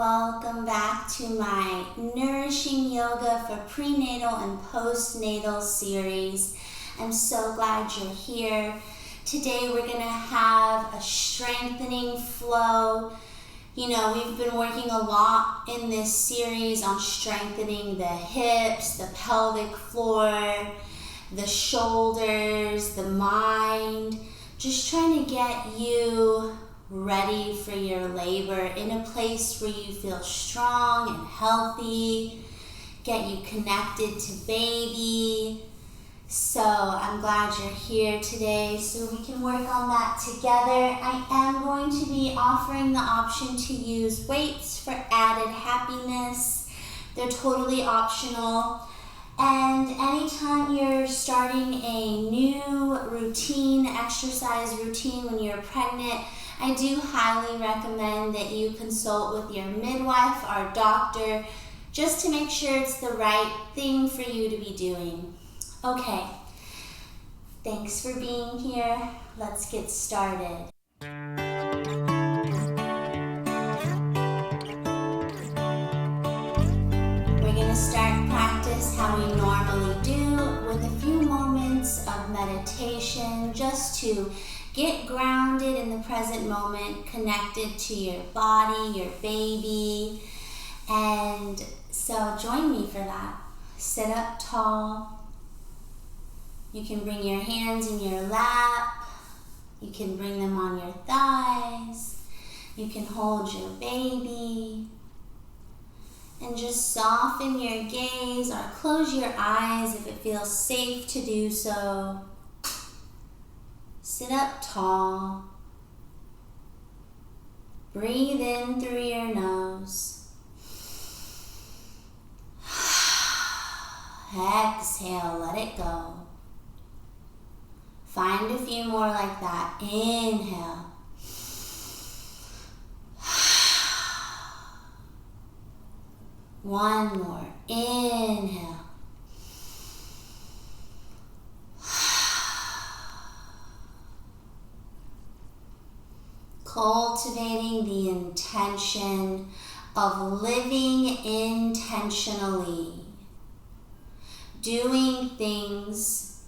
welcome back to my Nourishing Yoga for Prenatal and Postnatal series. I'm so glad you're here. Today we're going to have a strengthening flow. You know, we've been working a lot in this series on strengthening the hips, the pelvic floor, the shoulders, the mind, just trying to get you ready for your labor in a place where you feel strong and healthy, get you connected to baby. So I'm glad you're here today so we can work on that together. I am going to be offering the option to use weights for added happiness. They're totally optional. And anytime you're starting a new routine, exercise routine when you're pregnant, I do highly recommend that you consult with your midwife or doctor just to make sure it's the right thing for you to be doing. Okay, thanks for being here. Let's get started. We're going to start practice how we normally do with a few moments of meditation just to get grounded in the present moment, connected to your body, your baby. And so join me for that. Sit up tall. You can bring your hands in your lap. You can bring them on your thighs. You can hold your baby. And just soften your gaze or close your eyes if it feels safe to do so. Sit up tall. Breathe in through your nose. Exhale, let it go. Find a few more like that. Inhale. One more. Inhale. Cultivating the intention of living intentionally, doing things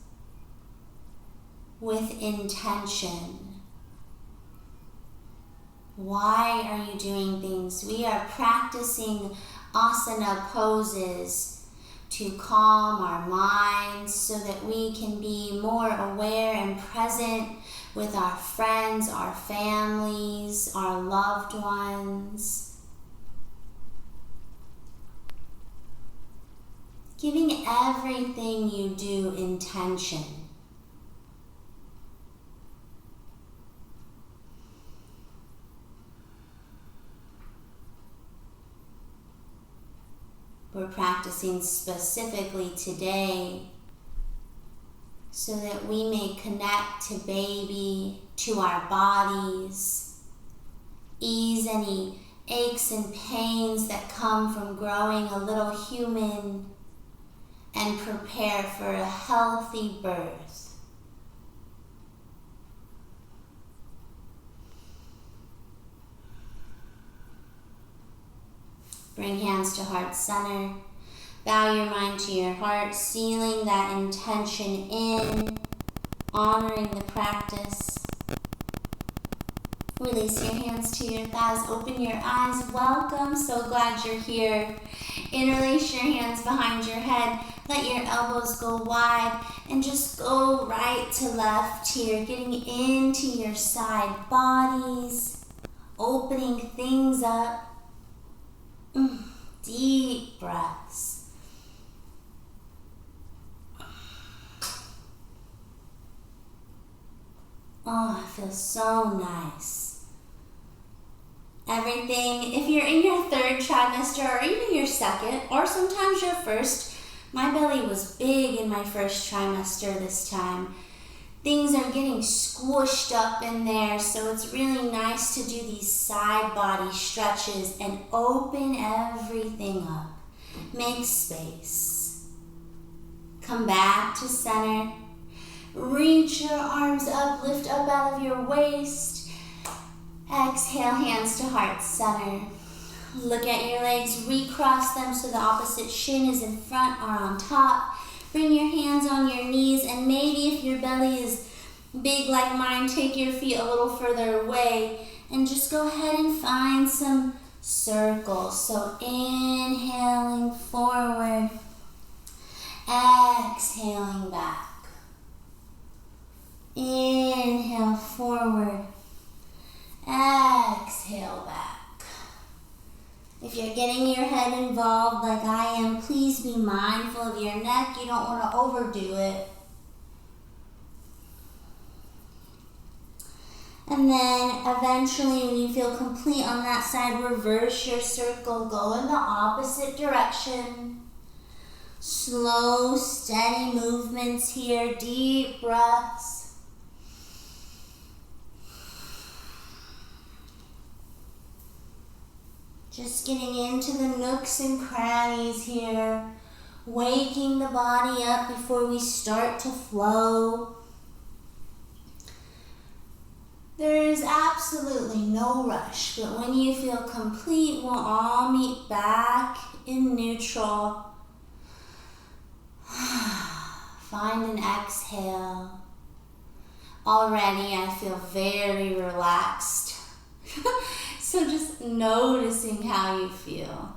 with intention. Why are you doing things? We are practicing asana poses to calm our minds so that we can be more aware and present with our friends, our families, our loved ones. Giving everything you do intention. We're practicing specifically today so that we may connect to baby, to our bodies, ease any aches and pains that come from growing a little human, and prepare for a healthy birth. Bring hands to heart center. Bow your mind to your heart, sealing that intention in, honoring the practice. Release your hands to your thighs, open your eyes. Welcome, so glad you're here. Interlace your hands behind your head. Let your elbows go wide and just go right to left here, getting into your side bodies, opening things up. Deep breaths. Oh, it feels so nice. Everything, if you're in your third trimester or even your second, or sometimes your first, my belly was big in my first trimester this time. Things are getting squished up in there, so it's really nice to do these side body stretches and open everything up. Make space. Come back to center. Reach your arms up, lift up out of your waist. Exhale, hands to heart center. Look at your legs, recross them so the opposite shin is in front or on top. Bring your hands on your knees, and maybe if your belly is big like mine, take your feet a little further away and just go ahead and find some circles. So inhaling forward, exhaling back. Inhale forward, exhale back. If you're getting your head involved like I am, please be mindful of your neck. You don't want to overdo it. And then eventually when you feel complete on that side, reverse your circle. Go in the opposite direction. Slow, steady movements here. Deep breaths. Just getting into the nooks and crannies here, waking the body up before we start to flow. There is absolutely no rush, but when you feel complete, we'll all meet back in neutral. Find an exhale. Already I feel very relaxed. So just noticing how you feel.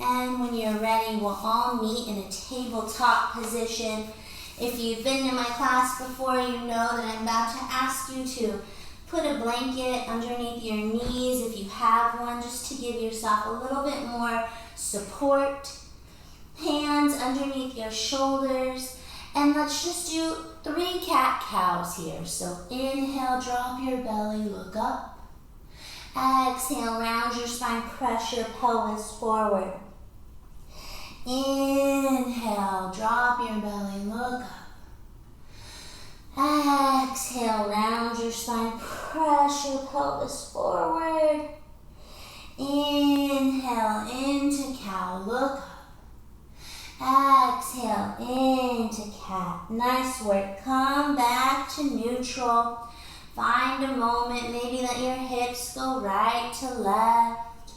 And when you're ready, we'll all meet in a tabletop position. If you've been in my class before, you know that I'm about to ask you to put a blanket underneath your knees if you have one, just to give yourself a little bit more support. Hands underneath your shoulders. And let's just do 3 cat-cows here. So inhale, drop your belly, look up. Exhale, round your spine, press your pelvis forward. Inhale, drop your belly, look up. Exhale, round your spine, press your pelvis forward. Inhale, into cow, look up. Exhale, into cat. Nice work. Come back to neutral. Find a moment. Maybe let your hips go right to left.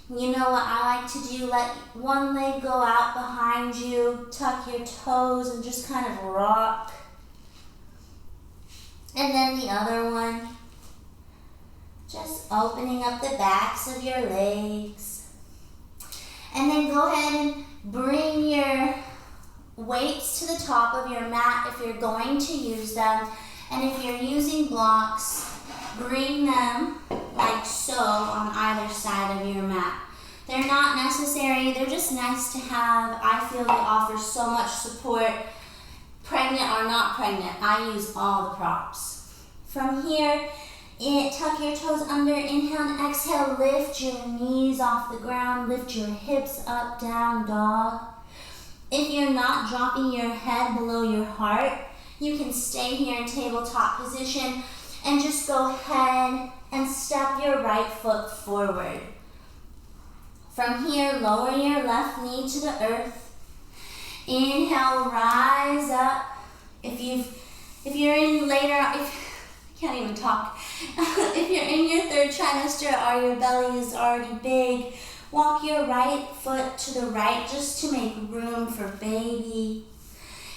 You know what I like to do? Let one leg go out behind you. Tuck your toes and just kind of rock. And then the other one. Just opening up the backs of your legs. And then go ahead and bring your weights to the top of your mat if you're going to use them. And if you're using blocks, bring them like so on either side of your mat. They're not necessary, they're just nice to have. I feel they offer so much support. Pregnant or not pregnant, I use all the props. From here, tuck your toes under, inhale and exhale, lift your knees off the ground, lift your hips up, down dog. If you're not dropping your head below your heart, you can stay here in tabletop position and just go ahead and step your right foot forward. From here, lower your left knee to the earth. Inhale, rise up. If you're in later, can't even talk. If you're in your 3rd trimester or your belly is already big, walk your right foot to the right just to make room for baby.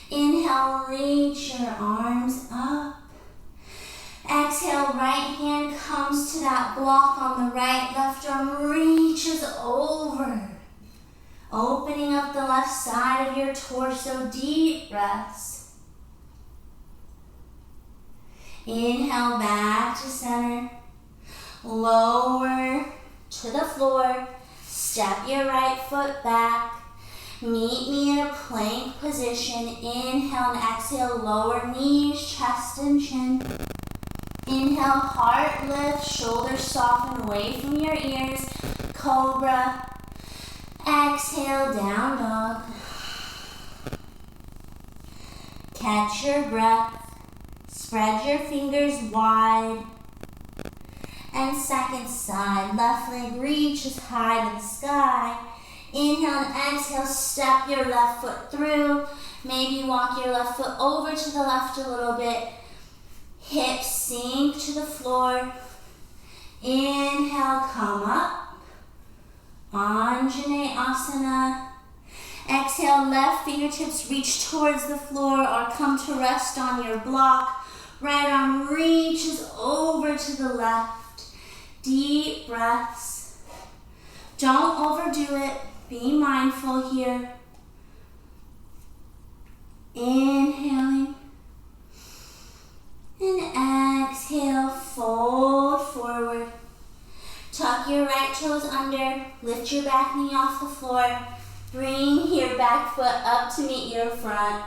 Inhale, reach your arms up. Exhale, right hand comes to that block on the right, left arm reaches over. Opening up the left side of your torso, deep breaths. Inhale, back to center. Lower to the floor. Step your right foot back. Meet me in a plank position. Inhale and exhale, lower knees, chest and chin. Inhale, heart lift, shoulders soften away from your ears. Cobra. Exhale, down dog. Catch your breath. Spread your fingers wide. And second side, left leg reaches high to the sky. Inhale and exhale, step your left foot through. Maybe walk your left foot over to the left a little bit. Hips sink to the floor. Inhale, come up. Anjaneyasana. Exhale, left fingertips reach towards the floor or come to rest on your block. Right arm reaches over to the left. Deep breaths. Don't overdo it. Be mindful here. Inhaling. And exhale, fold forward. Tuck your right toes under. Lift your back knee off the floor. Bring your back foot up to meet your front.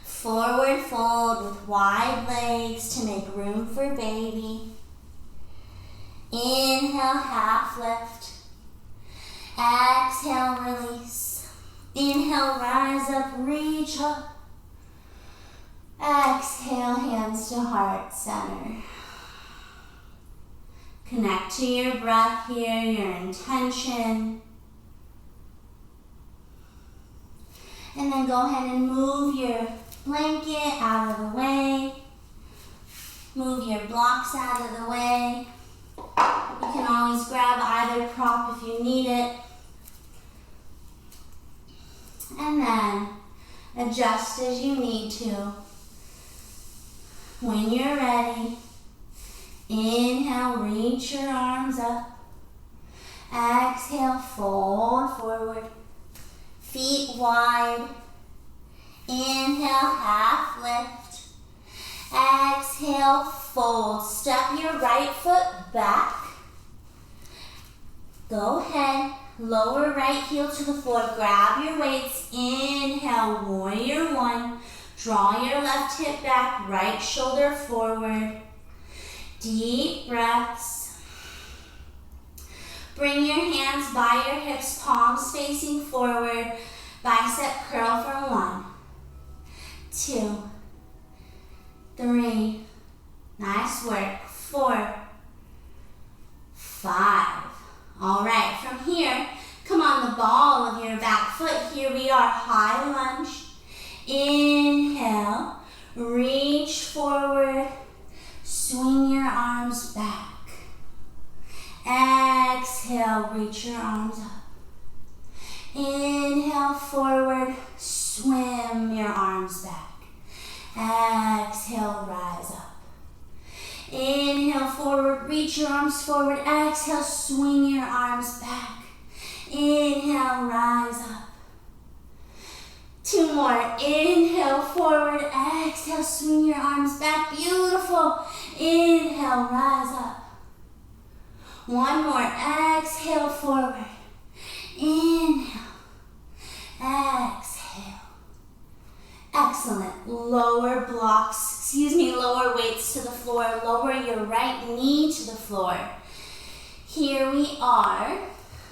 Forward fold with wide legs to make room for baby. Inhale, half lift. Exhale, release. Inhale, rise up, reach up. Exhale, hands to heart center. Connect to your breath here, your intention. And then go ahead and move your blanket out of the way. Move your blocks out of the way. You can always grab either prop if you need it. And then adjust as you need to. When you're ready, inhale, reach your arms up. Exhale, fold forward. Feet wide. Inhale, half lift. Exhale, fold. Step your right foot back. Go ahead. Lower right heel to the floor. Grab your weights. Inhale, warrior one. Draw your left hip back. Right shoulder forward. Deep breaths. Bring your hands by your hips, palms facing forward. Bicep curl for 1, 2, 3. Nice work. 4, 5. All right, from here, come on the ball of your back foot. Here we are, high lunge. Inhale, reach forward, swing your arms back. Exhale, reach your arms up. Inhale, forward, swim your arms back. Exhale, rise up. Inhale, forward, reach your arms forward. Exhale, swing your arms back. Inhale, rise up. 2 more. Inhale, forward. Exhale, swing your arms back. Beautiful. Inhale, rise up. 1 more. Exhale, forward. Inhale. Exhale. Excellent. Lower lower weights to the floor. Lower your right knee to the floor. Here we are.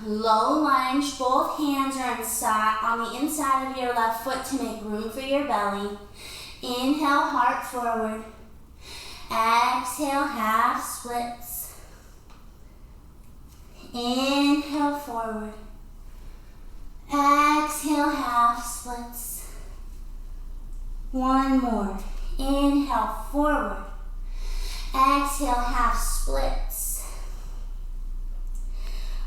Low lunge. Both hands are on the inside of your left foot to make room for your belly. Inhale, heart forward. Exhale, half splits. Inhale, forward. Exhale, half splits. 1 more. Inhale, forward. Exhale, half splits.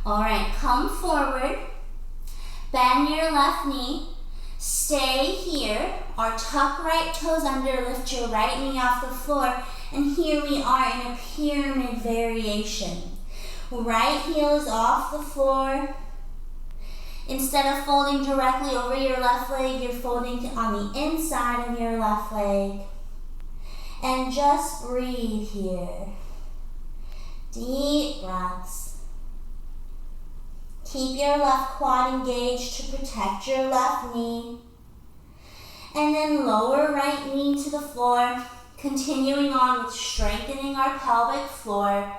All right, come forward. Bend your left knee. Stay here or tuck right toes under. Lift your right knee off the floor. And here we are in a pyramid variation. Right heel is off the floor. Instead of folding directly over your left leg, you're folding on the inside of your left leg. And just breathe here. Deep breaths. Keep your left quad engaged to protect your left knee. And then lower right knee to the floor. Continuing on with strengthening our pelvic floor.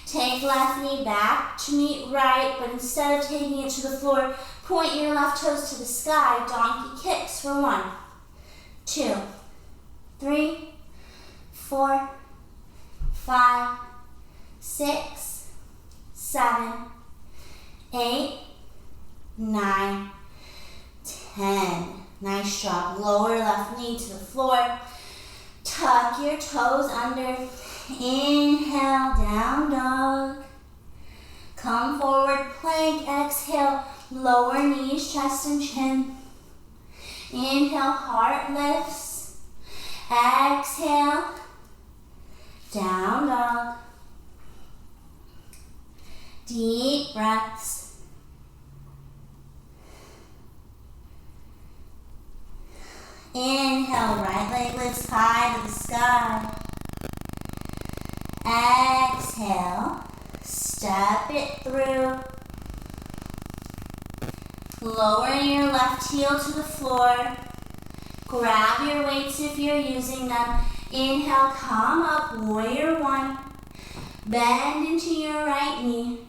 Take left knee back to meet right, but instead of taking it to the floor, point your left toes to the sky. Donkey kicks for 1, 2, 3, 4, 5, 6, 7, 8, 9, 10. Nice job. Lower left knee to the floor. Tuck your toes under. Inhale, down dog. Come forward, plank. Exhale, lower knees, chest and chin. Inhale, heart lifts. Exhale, down dog. Deep breaths. Inhale, right leg lifts high to the sky. Exhale, step it through. Lower your left heel to the floor. Grab your weights if you're using them. Inhale, come up, warrior one. Bend into your right knee.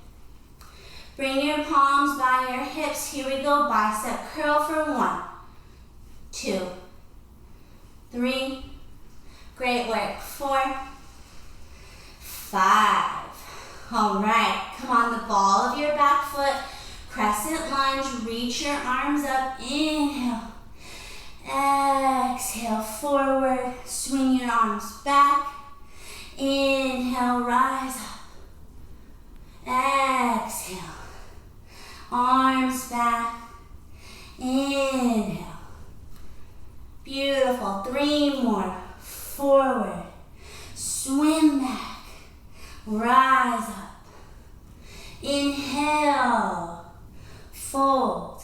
Bring your palms by your hips. Here we go, bicep curl for 1, 2, 3. Great work. 4, 5. All right, come on the ball of your back foot. Crescent lunge, reach your arms up. Inhale. Exhale, forward. Swing your arms back. Inhale, rise up. Exhale. Arms back. Inhale. Beautiful. 3 more. Forward. Swim back. Rise up. Inhale. Fold.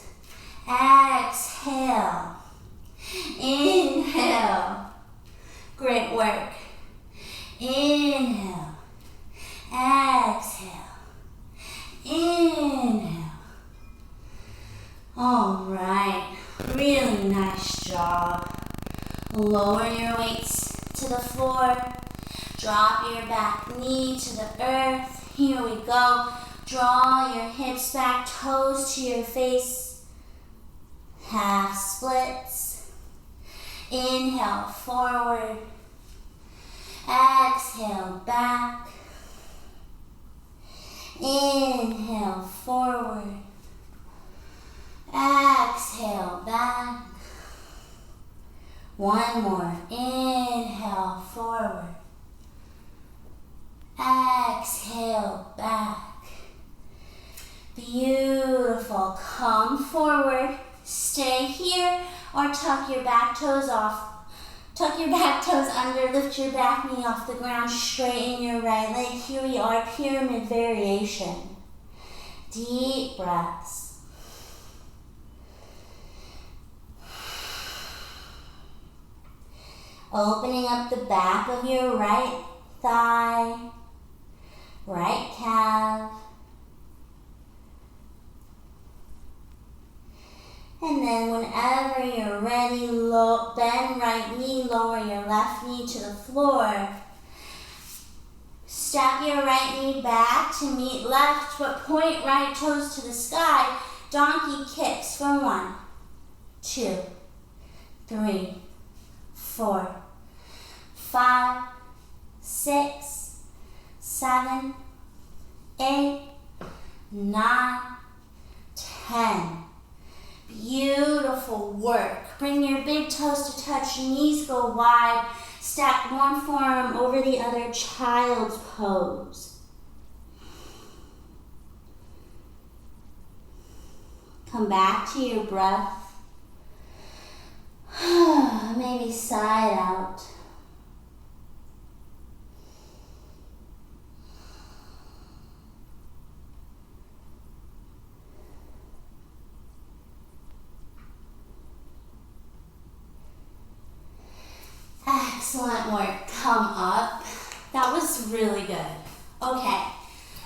Exhale. Inhale. Great work. Inhale. Exhale. Inhale. All right. Really nice job. Lower your weights to the floor. Drop your back knee to the earth. Here we go. Draw your hips back, toes to your face. Half splits. Inhale, forward. Exhale, back. Inhale, forward. Exhale, back. 1 more. Inhale, forward. Exhale, back. Beautiful. Come forward. Stay here or tuck your back toes off. Tuck your back toes under. Lift your back knee off the ground. Straighten your right leg. Here we are, pyramid variation. Deep breaths. Opening up the back of your right thigh, right calf. And then whenever you're ready, bend right knee, lower your left knee to the floor. Step your right knee back to meet left, but point right toes to the sky. Donkey kicks for 1, 2, 3, 4, 5, 6, 7, 8, 9, 10. Beautiful work. Bring your big toes to touch, knees go wide. Stack one forearm over the other, child's pose. Come back to your breath. Maybe side out. Excellent work. Come up. That was really good. Okay,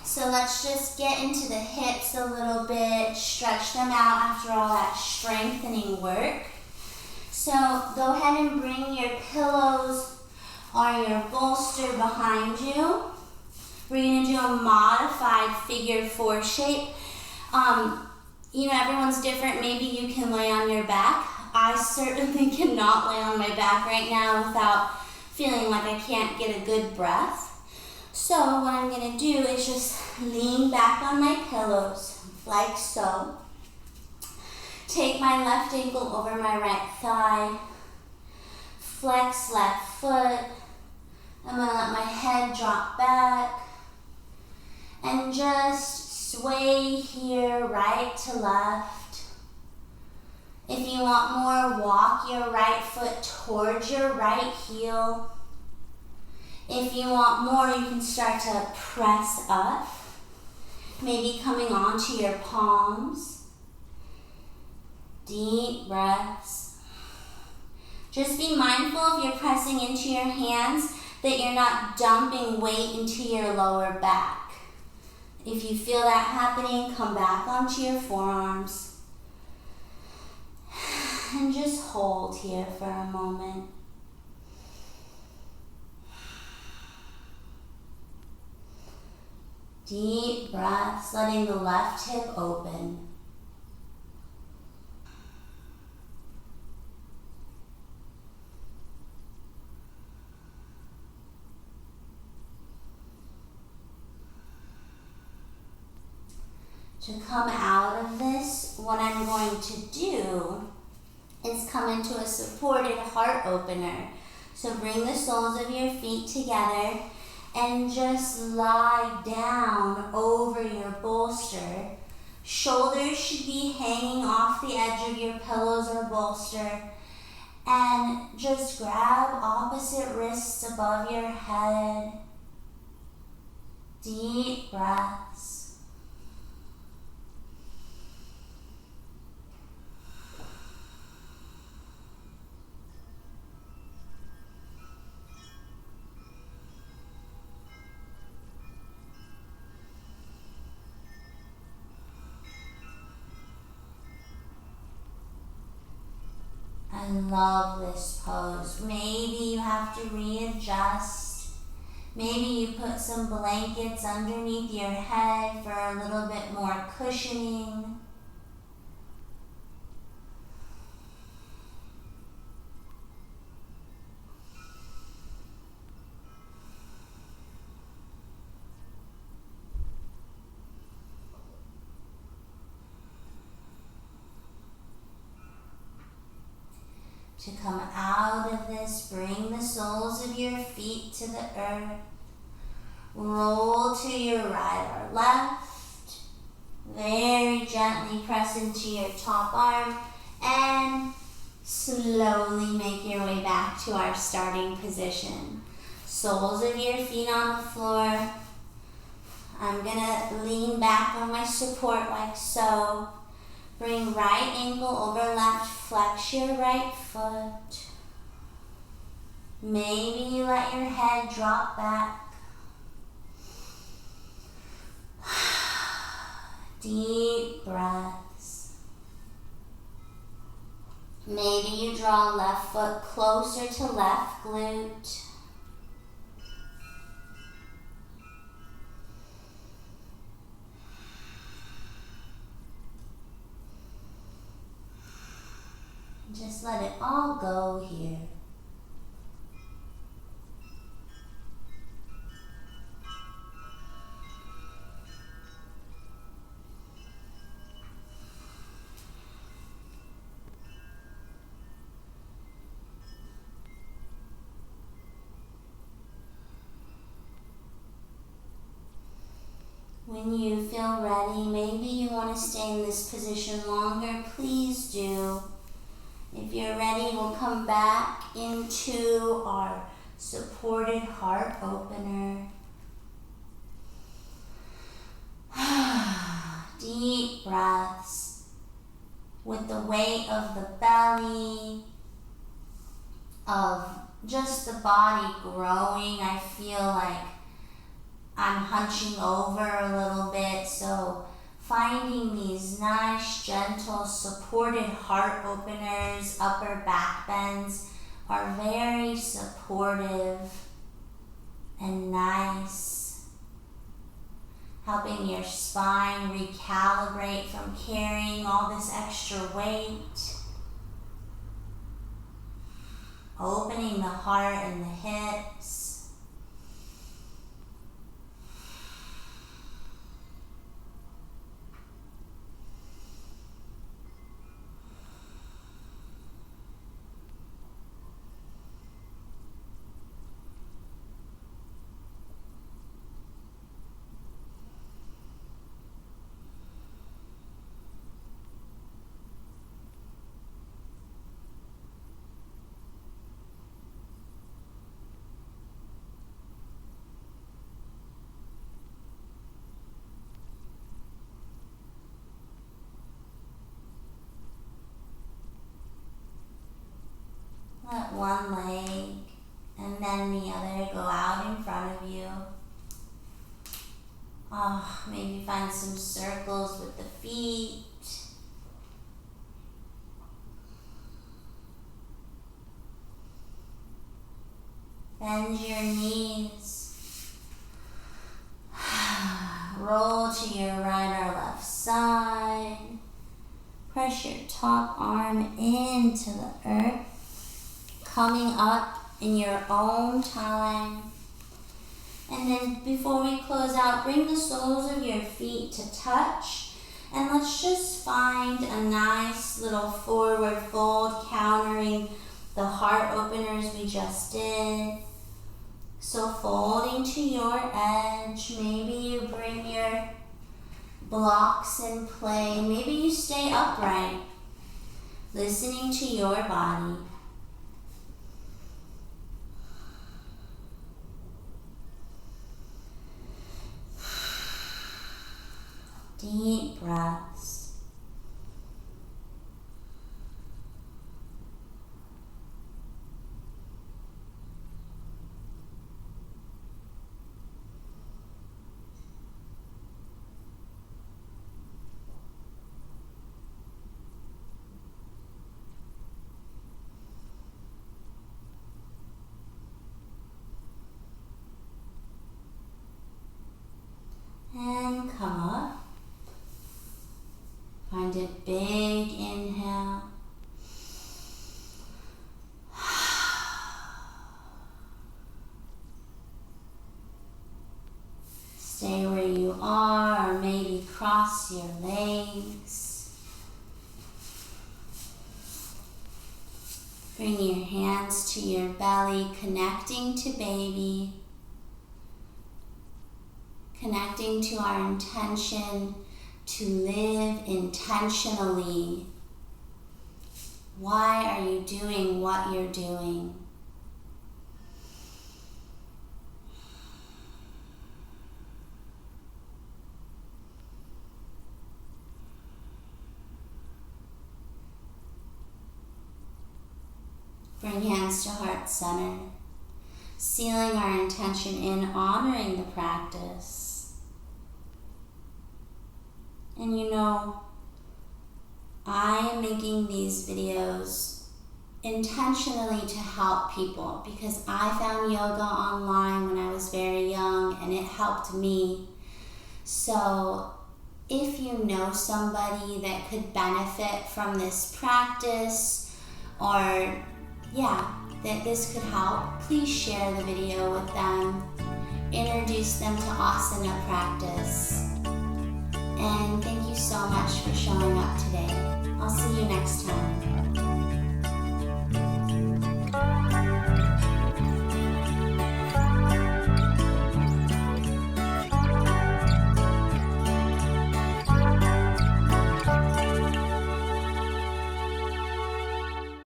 so let's just get into the hips a little bit, stretch them out after all that strengthening work. So go ahead and bring your pillows or your bolster behind you. We're going to do a modified figure 4 shape. Everyone's different. Maybe you can lay on your back. I certainly cannot lay on my back right now without feeling like I can't get a good breath. So what I'm going to do is just lean back on my pillows like so. Take my left ankle over my right thigh. flex left foot. I'm going to let my head drop back and just sway here right to left. If you want more, walk your right foot towards your right heel. If you want more, you can start to press up, maybe coming onto your palms. Deep breaths. Just be mindful if you're pressing into your hands that you're not dumping weight into your lower back. If you feel that happening, come back onto your forearms and just hold here for a moment. Deep breaths, letting the left hip open. To come out of this, what I'm going to do is come into a supported heart opener. So bring the soles of your feet together and just lie down over your bolster. Shoulders should be hanging off the edge of your pillows or bolster. And just grab opposite wrists above your head. Deep breaths. I love this pose. Maybe you have to readjust. Maybe you put some blankets underneath your head for a little bit more cushioning. To come out of this, bring the soles of your feet to the earth. Roll to your right or left. Very gently press into your top arm and slowly make your way back to our starting position. Soles of your feet on the floor. I'm gonna lean back on my support like so. Bring right ankle over left, flex your right foot. Maybe you let your head drop back. Deep breaths. Maybe you draw left foot closer to left glute. Just let it all go here. When you feel ready, maybe you want to stay in this position longer, please do. If you're ready, we'll come back into our supported heart opener. Deep breaths with the weight of the belly, of just the body growing. I feel like I'm hunching over a little bit, so finding these nice, gentle, supported heart openers, upper back bends are very supportive and nice, helping your spine recalibrate from carrying all this extra weight, opening the heart and the hips. one leg and then the other. Go out in front of you. Maybe find some circles with the feet. Bend your knees. Roll to your right or left side. Press your top arm into the earth, coming up in your own time. And then before we close out, bring the soles of your feet to touch. And let's just find a nice little forward fold, countering the heart openers we just did. So folding to your edge. Maybe you bring your blocks in play. Maybe you stay upright, listening to your body. Deep breaths. And come up. Find a big inhale. Stay where you are, or maybe cross your legs. Bring your hands to your belly, connecting to baby. Connecting to our intention to live intentionally. Why are you doing what you're doing? Bring hands to heart center, sealing our intention in, honoring the practice. And you know, I am making these videos intentionally to help people because I found yoga online when I was very young and it helped me. So if you know somebody that could benefit from this practice, or that this could help, please share the video with them. Introduce them to asana practice. And thank you so much for showing up today. I'll see you next time.